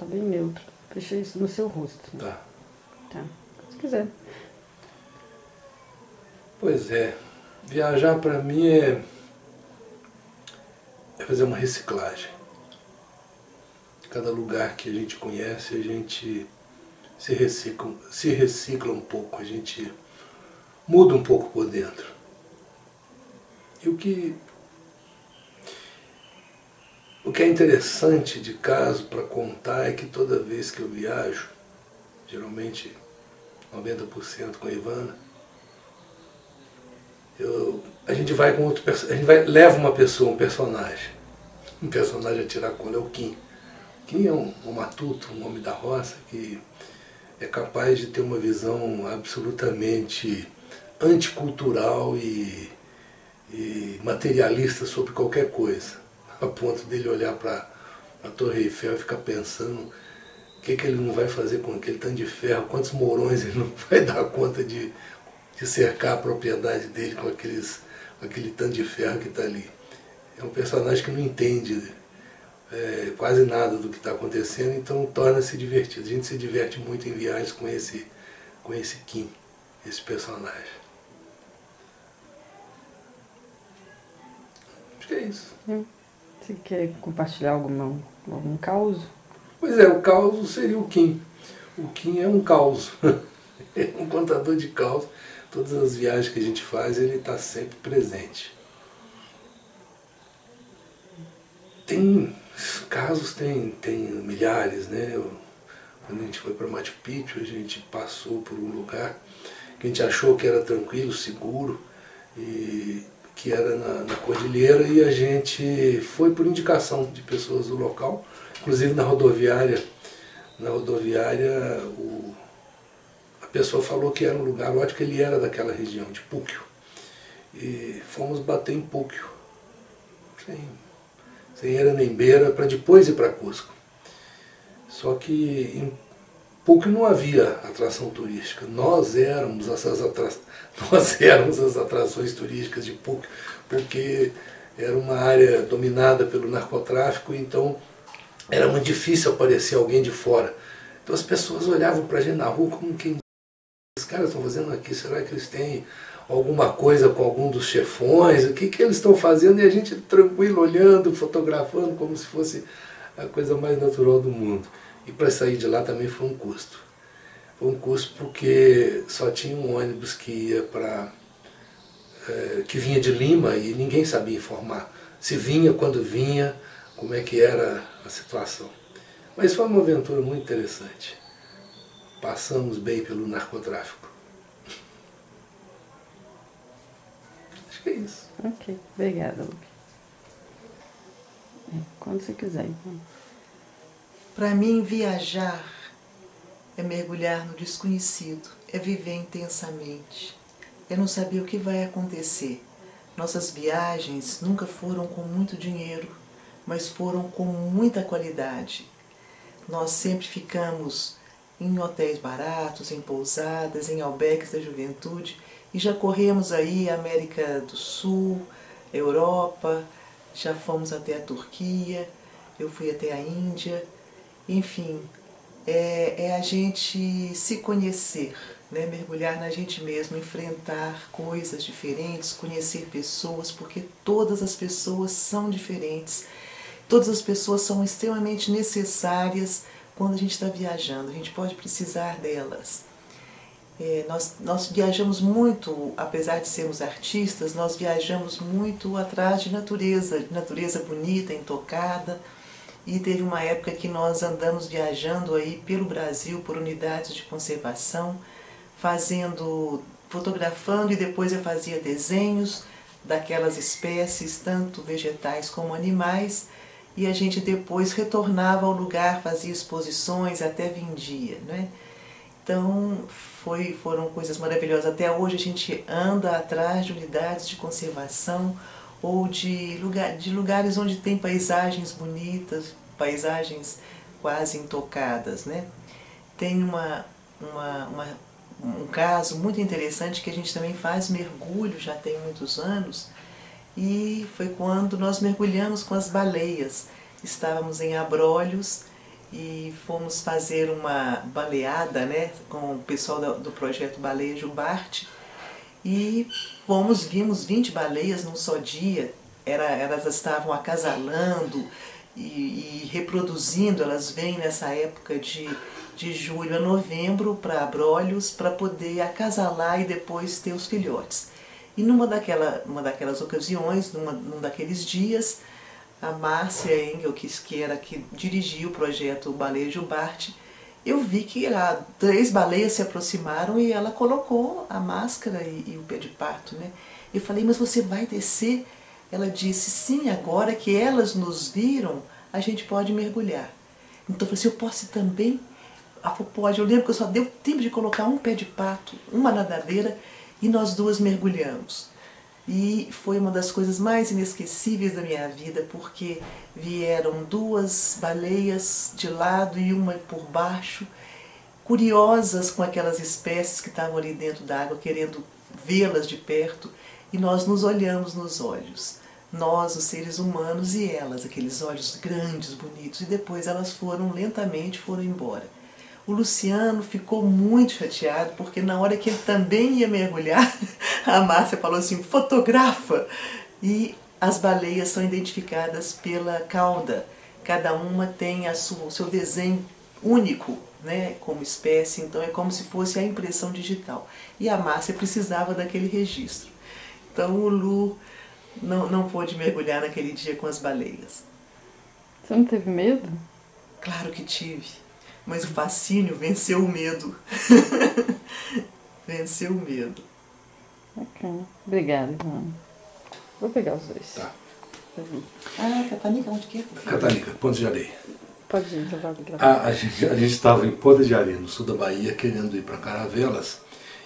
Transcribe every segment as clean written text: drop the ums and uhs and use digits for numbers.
bem neutro. Fechei isso no seu rosto. Tá. Tá. Se quiser. Pois é. Viajar para mim é fazer uma reciclagem. Cada lugar que a gente conhece, a gente se recicla um pouco, a gente muda um pouco por dentro. E o que é interessante de caso para contar é que toda vez que eu viajo, geralmente 90% com a Ivana, a gente vai com outro leva uma pessoa, um personagem a tirar cola, é o Kim. Kim é um matuto, um homem da roça que é capaz de ter uma visão absolutamente anticultural e materialista sobre qualquer coisa, a ponto dele olhar para a Torre Eiffel e ficar pensando o que ele não vai fazer com aquele tanto de ferro, quantos mourões ele não vai dar conta de cercar a propriedade dele com aquele tanto de ferro que está ali. É um personagem que não entende quase nada do que está acontecendo, então torna-se divertido. A gente se diverte muito em viagens com esse Kim, esse personagem. Acho que é isso. Você quer compartilhar algum caos? Pois é, o caos seria o Kim. O Kim é um caos. É um contador de caos. Todas as viagens que a gente faz, ele está sempre presente. Tem casos, tem milhares, né? Quando a gente foi para Machu Picchu, a gente passou por um lugar que a gente achou que era tranquilo, seguro, e que era na cordilheira, e a gente foi por indicação de pessoas do local, inclusive na rodoviária. A pessoa falou que era um lugar ótimo, que ele era daquela região, de Puccho. E fomos bater em Puccho, sem era nem beira, para depois ir para Cusco. Só que em Puccho não havia atração turística. Nós éramos as atrações turísticas de Puccho, porque era uma área dominada pelo narcotráfico, então era muito difícil aparecer alguém de fora. Então as pessoas olhavam para a gente na rua como quem... Os caras estão fazendo aqui, será que eles têm alguma coisa com algum dos chefões? O que eles estão fazendo? E a gente tranquilo, olhando, fotografando, como se fosse a coisa mais natural do mundo. E para sair de lá também foi um custo. Foi um custo porque só tinha um ônibus que ia que vinha de Lima e ninguém sabia informar. Se vinha, quando vinha, como é que era a situação. Mas foi uma aventura muito interessante. Passamos bem pelo narcotráfico. Acho que é isso. Ok, obrigada, Lupe. Quando você quiser, então. Para mim, viajar é mergulhar no desconhecido, é viver intensamente, é não saber o que vai acontecer. Nossas viagens nunca foram com muito dinheiro, mas foram com muita qualidade. Nós sempre ficamos em hotéis baratos, em pousadas, em albergues da juventude, e já corremos aí a América do Sul, Europa, já fomos até a Turquia, eu fui até a Índia, enfim, é a gente se conhecer, né? Mergulhar na gente mesmo, enfrentar coisas diferentes, conhecer pessoas, porque todas as pessoas são diferentes, todas as pessoas são extremamente necessárias quando a gente está viajando, a gente pode precisar delas. Nós viajamos muito, apesar de sermos artistas, nós viajamos muito atrás de natureza bonita, intocada, e teve uma época que nós andamos viajando aí pelo Brasil, por unidades de conservação, fotografando, e depois eu fazia desenhos daquelas espécies, tanto vegetais como animais, e a gente depois retornava ao lugar, fazia exposições, até vendia, né? Então foram coisas maravilhosas. Até hoje a gente anda atrás de unidades de conservação ou de lugares onde tem paisagens bonitas, paisagens quase intocadas, né? Tem um caso muito interessante que a gente também faz mergulho, já tem muitos anos, e foi quando nós mergulhamos com as baleias. Estávamos em Abrolhos e fomos fazer uma baleada, né, com o pessoal do projeto Baleia Jubarte, e vimos 20 baleias num só dia. Elas estavam acasalando e reproduzindo, elas vêm nessa época de julho a novembro para Abrolhos para poder acasalar e depois ter os filhotes. E uma daquelas ocasiões, num daqueles dias, a Márcia Engel, que era que dirigia o projeto Baleia Jubarte, eu vi que 3 baleias se aproximaram e ela colocou a máscara e o pé de pato, né? Eu falei, mas você vai descer? Ela disse, sim, agora que elas nos viram, a gente pode mergulhar. Então eu falei assim, eu posso também? Ela falou, pode. Eu lembro que eu só deu tempo de colocar um pé de pato, uma nadadeira, e nós duas mergulhamos. E foi uma das coisas mais inesquecíveis da minha vida, porque vieram 2 baleias de lado e uma por baixo, curiosas com aquelas espécies que estavam ali dentro da água, querendo vê-las de perto, e nós nos olhamos nos olhos. Nós, os seres humanos, e elas, aqueles olhos grandes, bonitos, e depois elas lentamente foram embora. O Luciano ficou muito chateado, porque na hora que ele também ia mergulhar, a Márcia falou assim, fotografa! E as baleias são identificadas pela cauda. Cada uma tem o seu desenho único, né, como espécie, então é como se fosse a impressão digital. E a Márcia precisava daquele registro. Então o Lu não pôde mergulhar naquele dia com as baleias. Você não teve medo? Claro que tive. Mas o fascínio venceu o medo. Venceu o medo. Bacana. Obrigada, Ivana. Vou pegar os 2. Tá. Catanica, onde que é? Catanica, Ponta de Areia. Pode ir, já vai gravar. A gente estava em Ponta de Areia, no sul da Bahia, querendo ir para Caravelas.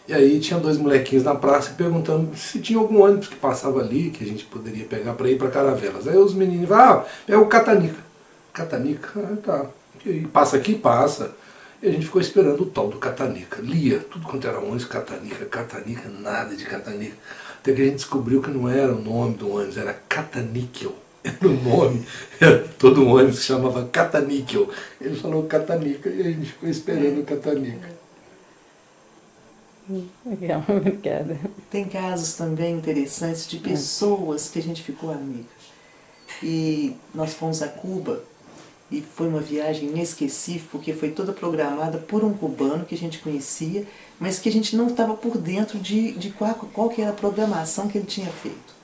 E aí tinha 2 molequinhos na praça perguntando se tinha algum ônibus que passava ali, que a gente poderia pegar para ir para Caravelas. Aí os meninos falaram, é o Catanica. Catanica? Ah, tá. E passa aqui? Passa. E a gente ficou esperando o tal do Catanica. Lia, tudo quanto era ônibus, Catanica, nada de Catanica. Até que a gente descobriu que não era o nome do ônibus, era Cataníquel. Era o nome, era todo um ônibus que chamava Cataníquel. Ele falou Catanica e a gente ficou esperando o Catanica. Legal, obrigada. Tem casos também interessantes de pessoas que a gente ficou amiga. E nós fomos a Cuba e foi uma viagem inesquecível, porque foi toda programada por um cubano que a gente conhecia, mas que a gente não estava por dentro de qual que era a programação que ele tinha feito.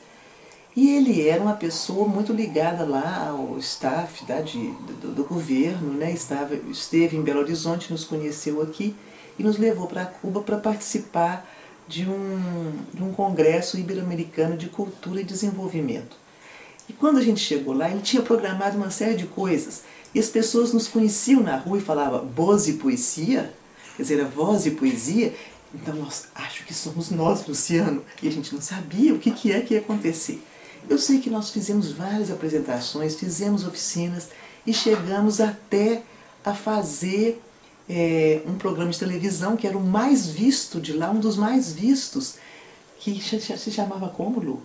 E ele era uma pessoa muito ligada lá ao staff do governo, né? Esteve em Belo Horizonte, nos conheceu aqui e nos levou para Cuba para participar de um congresso ibero-americano de cultura e desenvolvimento. E quando a gente chegou lá, ele tinha programado uma série de coisas. E as pessoas nos conheciam na rua e falavam voz e poesia, quer dizer, a voz e poesia. Então, acho que somos nós, Luciano. E a gente não sabia o que é que ia acontecer. Eu sei que nós fizemos várias apresentações, fizemos oficinas e chegamos até a fazer um programa de televisão que era o mais visto de lá, um dos mais vistos, que se chamava como, Lu?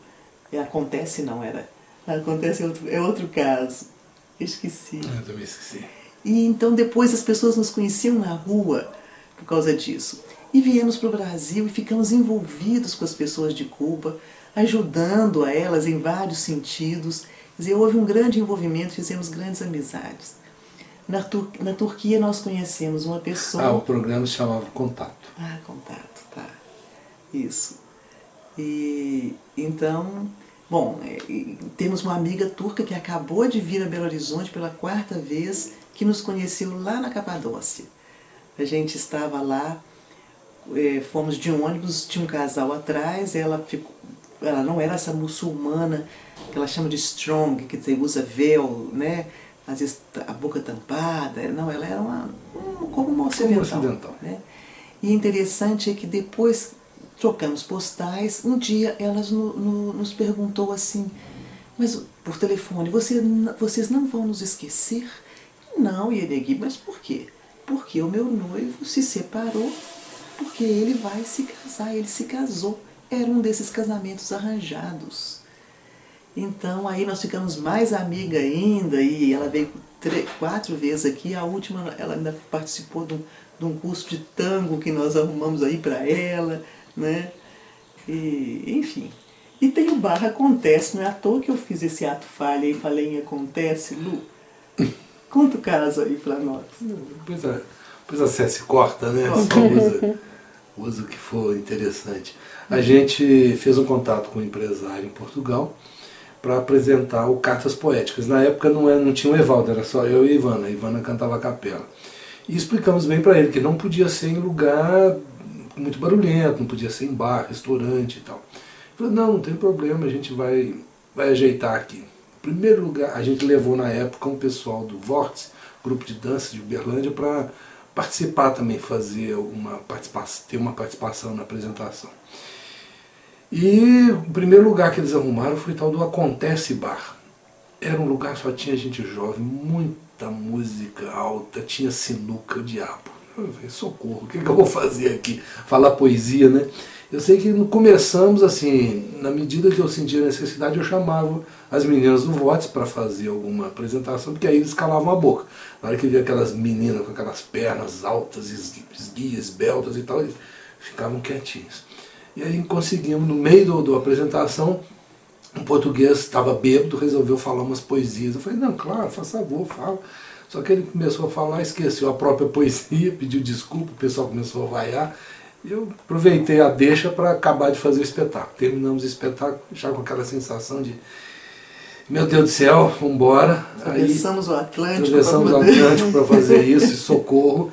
Acontece não, era... Acontece é outro caso. Esqueci. Eu também esqueci. E então depois as pessoas nos conheciam na rua por causa disso. E viemos para o Brasil e ficamos envolvidos com as pessoas de Cuba, ajudando a elas em vários sentidos. Quer dizer, houve um grande envolvimento, fizemos grandes amizades. Na Turquia nós conhecemos uma pessoa... o programa se chamava Contato. Contato, tá. Isso. E então... Bom, temos uma amiga turca que acabou de vir a Belo Horizonte pela 4ª vez, que nos conheceu lá na Capadócia. A gente estava lá, fomos de ônibus, tinha um casal atrás, ela não era essa muçulmana que ela chama de strong, que usa véu, né? Às vezes a boca tampada, não, ela era como uma ocidental. Né? E interessante é que depois... Trocamos postais, um dia elas nos perguntou assim, mas por telefone, vocês não vão nos esquecer? Não, Ienegui, mas por quê? Porque o meu noivo se separou, porque ele vai se casar, ele se casou. Era um desses casamentos arranjados. Então aí nós ficamos mais amiga ainda, e ela veio 4 vezes aqui. A última, ela ainda participou de um curso de tango que nós arrumamos aí para ela, né? E, enfim. E tem o bar Acontece, não é à toa que eu fiz esse ato falha e falei em Acontece, Lu. Conta o caso aí para nós. Depois a Cécia corta, né? Só usa o que for interessante. A gente fez um contato com um empresário em Portugal para apresentar o Cartas Poéticas. Na época não tinha o Evaldo, era só eu e a Ivana. A Ivana cantava a capela. E explicamos bem para ele que não podia ser em lugar muito barulhento, não podia ser em bar, restaurante e tal. Ele falou, não tem problema, a gente vai ajeitar aqui. Em primeiro lugar, a gente levou na época um pessoal do Vórtice, grupo de dança de Uberlândia, para participar também, ter uma participação na apresentação. E o primeiro lugar que eles arrumaram foi tal do Acontece Bar. Era um lugar que só tinha gente jovem, muita música alta, tinha sinuca, o diabo. Eu falei, socorro, o que eu vou fazer aqui? Falar poesia, né? Eu sei que começamos assim, na medida que eu sentia a necessidade, eu chamava as meninas do Votes para fazer alguma apresentação, porque aí eles calavam a boca. Na hora que via aquelas meninas com aquelas pernas altas, esguias, beltas e tal, eles ficavam quietinhos. E aí conseguimos, no meio da apresentação, um português estava bêbado, resolveu falar umas poesias. Eu falei, não, claro, faz favor, fala. Só que ele começou a falar, esqueceu a própria poesia, pediu desculpa, o pessoal começou a vaiar. E eu aproveitei a deixa para acabar de fazer o espetáculo. Terminamos o espetáculo já com aquela sensação de, meu Deus do céu, vamos embora. Atravessamos o Atlântico. Atravessamos o Atlântico para fazer isso, socorro.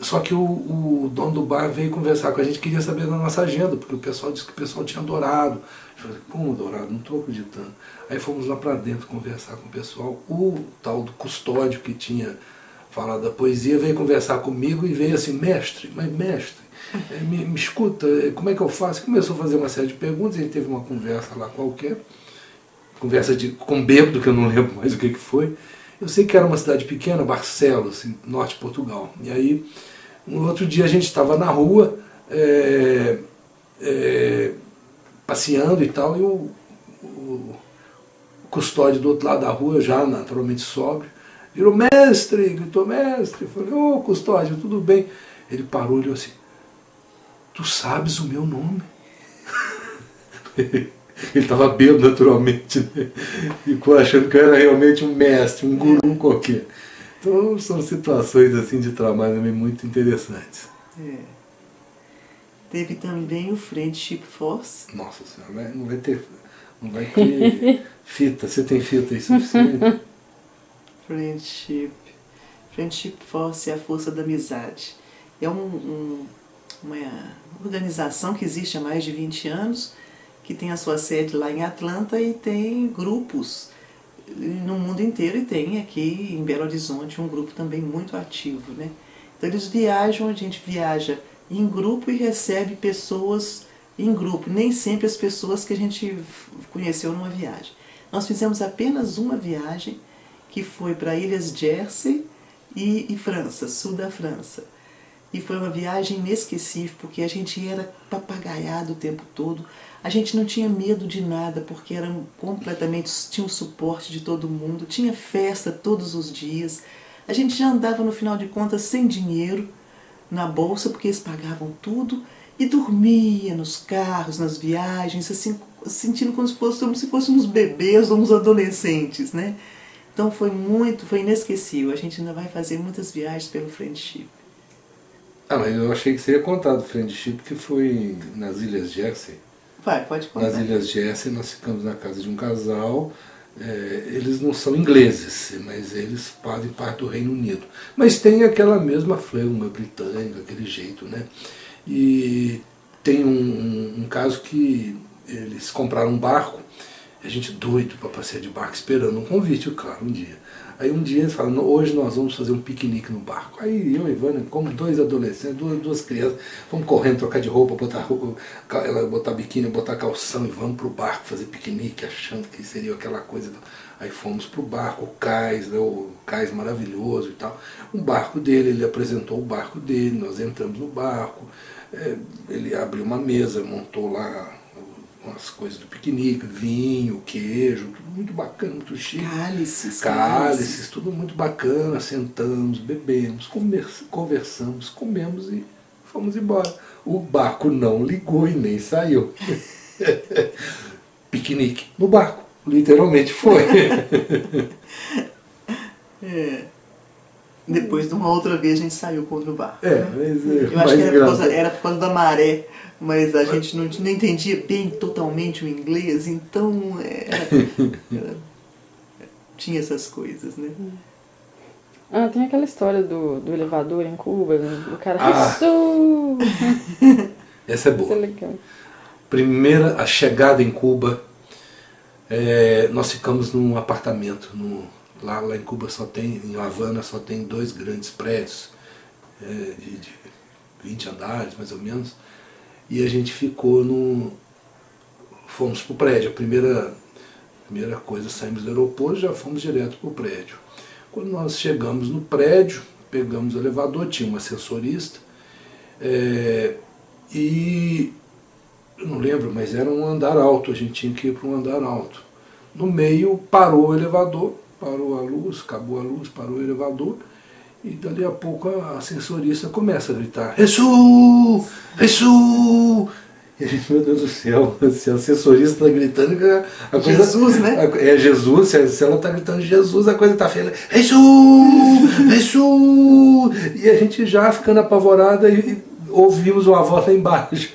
Só que o dono do bar veio conversar com a gente, queria saber da nossa agenda, porque o pessoal disse que o pessoal tinha adorado. Eu falei, como adorado? Não estou acreditando. Aí fomos lá para dentro conversar com o pessoal. O tal do custódio que tinha falado da poesia veio conversar comigo e veio assim, mestre, me escuta, como é que eu faço? Começou a fazer uma série de perguntas, a gente teve uma conversa lá qualquer, conversa com bêbado, que eu não lembro mais o que foi. Eu sei que era uma cidade pequena, Barcelos, assim, norte de Portugal. E aí, um outro dia a gente estava na rua, passeando e tal, e o custódio do outro lado da rua, já naturalmente sóbrio, virou mestre, gritou mestre. Eu falei, ô custódio, tudo bem? Ele parou e olhou assim, tu sabes o meu nome? Ele estava bêbado naturalmente, né? Ficou achando que eu era realmente um mestre, um guru qualquer. Então são situações assim de trabalho também muito interessantes. Teve também o Friendship Force. Nossa senhora, não vai ter fita. Você tem fita aí suficiente? Friendship Force é a força da amizade. É uma organização que existe há mais de 20 anos, que tem a sua sede lá em Atlanta e tem grupos no mundo inteiro, e tem aqui em Belo Horizonte um grupo também muito ativo, né? Então eles viajam, a gente viaja em grupo e recebe pessoas em grupo, nem sempre as pessoas que a gente conheceu numa viagem. Nós fizemos apenas uma viagem, que foi para Ilhas Jersey e França, sul da França. E foi uma viagem inesquecível, porque a gente era papagaiado o tempo todo. A gente não tinha medo de nada, porque tinha o suporte de todo mundo, tinha festa todos os dias. A gente já andava, no final de contas, sem dinheiro na bolsa, porque eles pagavam tudo, e dormia nos carros, nas viagens, assim, sentindo como se fôssemos bebês ou uns adolescentes, né? Então foi inesquecível. A gente ainda vai fazer muitas viagens pelo Friendship. Mas eu achei que você ia contar do Friendship, que foi nas Ilhas Jersey. Pode contar. Nas Ilhas Jersey nós ficamos na casa de um casal, eles não são ingleses, mas eles fazem parte do Reino Unido. Mas tem aquela mesma fleuma britânica, aquele jeito, né? E tem um caso que eles compraram um barco, a gente doido para passear de barco, esperando um convite, claro, um dia. Aí um dia eles falam, hoje nós vamos fazer um piquenique no barco. Aí eu e Ivana, como dois adolescentes, duas crianças, vamos correndo, trocar de roupa, botar biquíni, botar calção e vamos pro barco fazer piquenique, achando que seria aquela coisa. Aí fomos pro barco, o cais maravilhoso e tal. Um barco dele, ele apresentou o barco dele, nós entramos no barco, ele abriu uma mesa, montou lá as coisas do piquenique, vinho, queijo, tudo muito bacana, muito chique. Cálices. Tudo muito bacana. Sentamos, bebemos, conversamos, comemos e fomos embora. O barco não ligou e nem saiu. Piquenique no barco, literalmente foi. Depois de uma outra vez a gente saiu contra o barco. Mas Eu acho que era por causa da maré, mas a gente não entendia bem totalmente o inglês, então tinha essas coisas, né? Ah, tem aquela história do elevador em Cuba, do cara... Essa é Isso é boa. legal. Primeira, a chegada em Cuba, nós ficamos num apartamento. Lá em Cuba em Havana só tem 2 grandes prédios, de 20 andares mais ou menos, e a gente ficou fomos para o prédio. A primeira coisa, saímos do aeroporto, já fomos direto para o prédio. Quando nós chegamos no prédio, pegamos o elevador, tinha uma ascensorista, e eu não lembro, mas era um andar alto, a gente tinha que ir para um andar alto. No meio parou o elevador, parou a luz, acabou a luz, parou o elevador, e dali a pouco a ascensorista começa a gritar: Jesus! Jesus! E a gente, meu Deus do céu, se a assessorista está gritando, a coisa, Jesus, né? É Jesus, se ela está gritando Jesus, a coisa está feia. Jesus! Jesus! E a gente já ficando apavorada e ouvimos uma voz lá embaixo.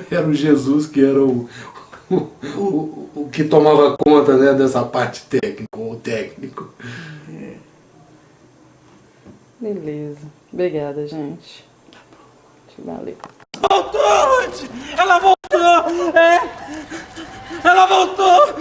Era o Jesus, que era o que tomava conta, né, dessa parte técnica, o técnico. Beleza. Obrigada, gente. Valeu. Voltou, gente! Ela voltou! Ela voltou!